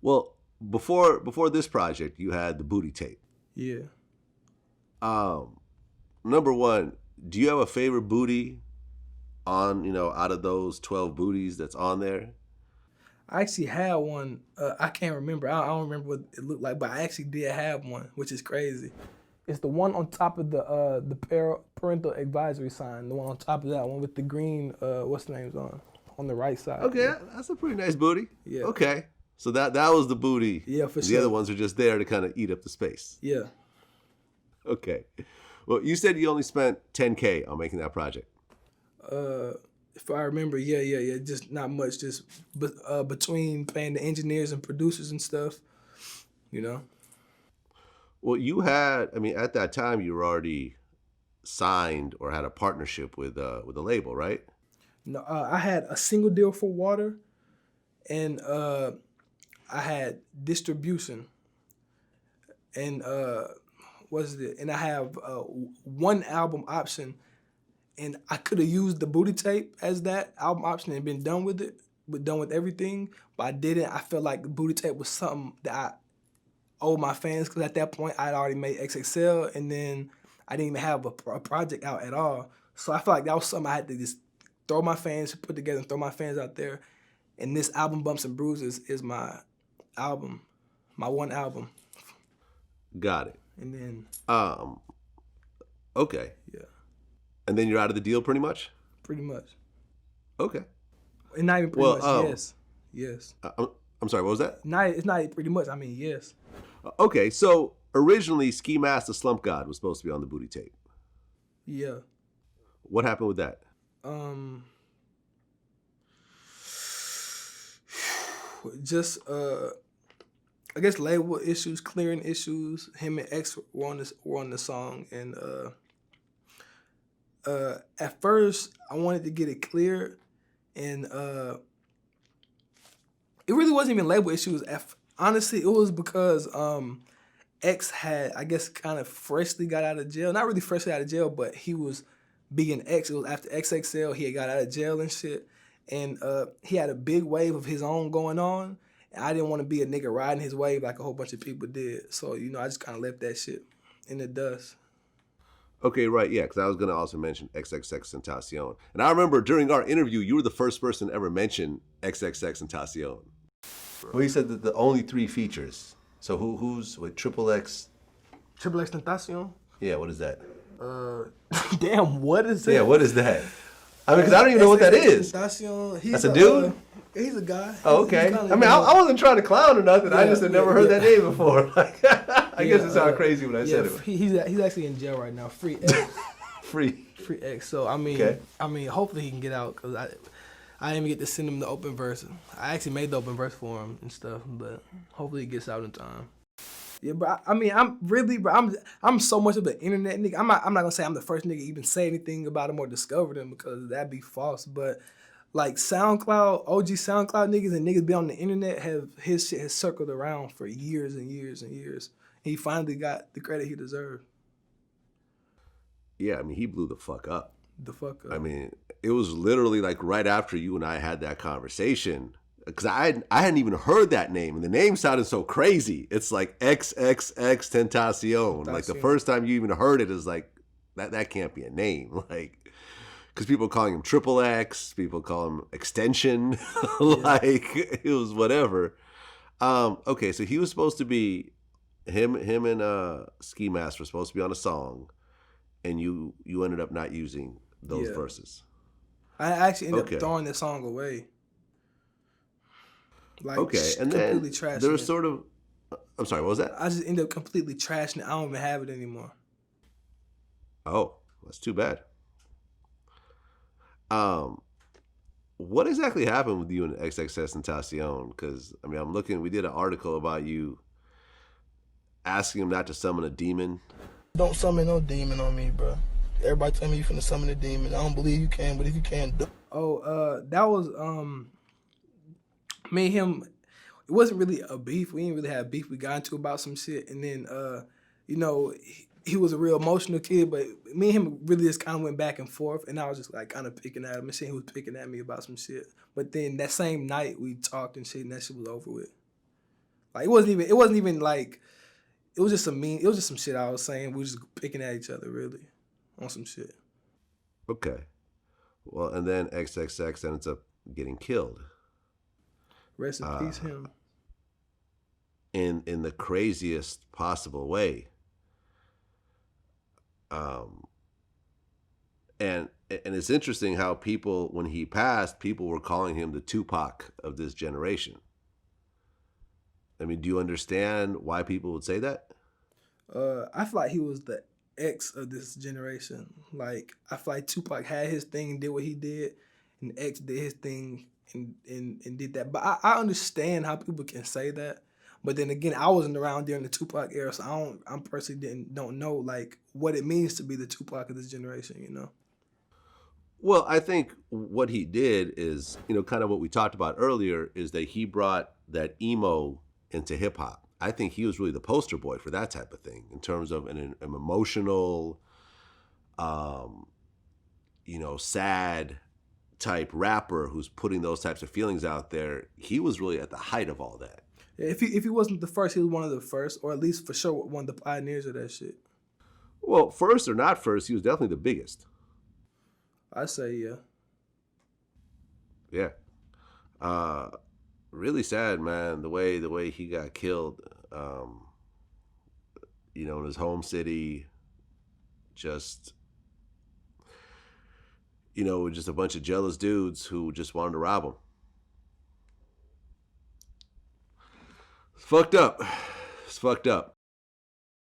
Well, before this project, you had the booty tape. Yeah. Um, Number one, do you have a favorite booty on out of those 12 booties that's on there? I actually had one. I can't remember. I don't remember what it looked like, but I actually did have one, which is crazy. It's the one on top of the parental advisory sign. The one on top of that one with the green what's the name's on the right side. Okay, Yeah. that's a pretty nice booty. Yeah. Okay, so that was the booty. Yeah, for the sure. other ones are just there to kind of eat up the space. Yeah. Okay. Well, you said you only spent $10K on making that project. If I remember, yeah. Just not much. Just between paying the engineers and producers and stuff, you know. Well, you had, at that time, you were already signed or had a partnership with a label, right? No, I had a single deal for Water, and I had distribution, and and I have one album option, and I could have used the booty tape as that album option and been done with it, done with everything, but I didn't. I felt like the booty tape was something that I owed my fans, because at that point I'd already made XXL, and then I didn't even have a project out at all. So I felt like that was something I had to just throw my fans, put together and throw my fans out there. And this album, Bumps and Bruises, is my album, my one album. Got it. And then okay. Yeah. And then you're out of the deal pretty much? Pretty much. Okay. And not even pretty much, yes. I'm sorry, what was that? It's not pretty much, I mean, yes. Okay, so originally Ski Mask the Slump God was supposed to be on the booty tape. Yeah. What happened with that? Just I guess label issues, clearing issues. Him and X were on the song, and at first I wanted to get it cleared, and it really wasn't even label issues. Honestly, it was because X had, I guess, kind of freshly got out of jail. Not really freshly out of jail, but he was being X. It was after XXL. He had got out of jail and shit. And he had a big wave of his own going on. And I didn't want to be a nigga riding his wave like a whole bunch of people did. So, I just kind of left that shit in the dust. Okay, right, yeah, because I was going to also mention XXXTentacion. And I remember during our interview, you were the first person to ever mention XXXTentacion. Well, you said that the only 3 features. So who's with XXX? XXXTentacion? Yeah, what is that? Damn, what is that? Yeah, what is that? Because I don't even know what that is. That's a dude? He's a guy. Oh, okay. I wasn't trying to clown or nothing. I just had never heard that name before. I guess it sounded crazy when I said it. He's actually in jail right now. Free X. Free X. So hopefully he can get out, because I didn't even get to send him the open verse. I actually made the open verse for him and stuff, but hopefully he gets out in time. Yeah, but I'm so much of an internet nigga. I'm not gonna say I'm the first nigga to even say anything about him or discover them, because that'd be false. But like SoundCloud, OG SoundCloud niggas and niggas be on the internet, his shit has circled around for years and years and years. He finally got the credit he deserved. Yeah, he blew the fuck up. I mean, it was literally like right after you and I had that conversation, because I hadn't even heard that name, and the name sounded so crazy. It's like XXXTentacion. Like the first time you even heard it is like, that can't be a name. Like, because people calling him XXX, people call him Extension. Like, it was whatever. Okay, so he was supposed to be, him and Ski Mask were supposed to be on a song, and you ended up not using those verses. I actually ended up throwing the song away. Like, and then there was sort of, I'm sorry, what was that? I just ended up completely trashing it. I don't even have it anymore. Oh, that's too bad. What exactly happened with you and XXXTentacion? Because, I'm looking, we did an article about you asking him not to summon a demon. Don't summon no demon on me, bro. Everybody tell me you finna summon a demon. I don't believe you can, but if you can, do. That was, me and him, it wasn't really a beef. We didn't really have beef. We got into about some shit, and then, he was a real emotional kid, but me and him really just kind of went back and forth, and I was just like kind of picking at him, and shit, he was picking at me about some shit. But then that same night we talked and shit, and that shit was over with. Like it wasn't even like it was just some shit I was saying. We were just picking at each other really on some shit. Okay. Well, and then XXX ends up getting killed. Rest in peace, him. In the craziest possible way. And it's interesting how people, when he passed, people were calling him the Tupac of this generation. I mean, do you understand why people would say that? I feel like he was the X of this generation. Like I feel like Tupac had his thing and did what he did, and X did his thing and did that. But I understand how people can say that. But then again, I wasn't around during the Tupac era, so I personally don't know like what it means to be the Tupac of this generation. You know. Well, I think what he did is, kind of what we talked about earlier, is that he brought that emo into hip hop. I think he was really the poster boy for that type of thing in terms of an emotional, sad type rapper who's putting those types of feelings out there. He was really at the height of all that. If he wasn't the first, he was one of the first, or at least for sure one of the pioneers of that shit. Well, first or not first, he was definitely the biggest. I say yeah. Yeah. Really sad, man. The way he got killed. In his home city. Just. Just a bunch of jealous dudes who just wanted to rob him. It's fucked up. It's fucked up.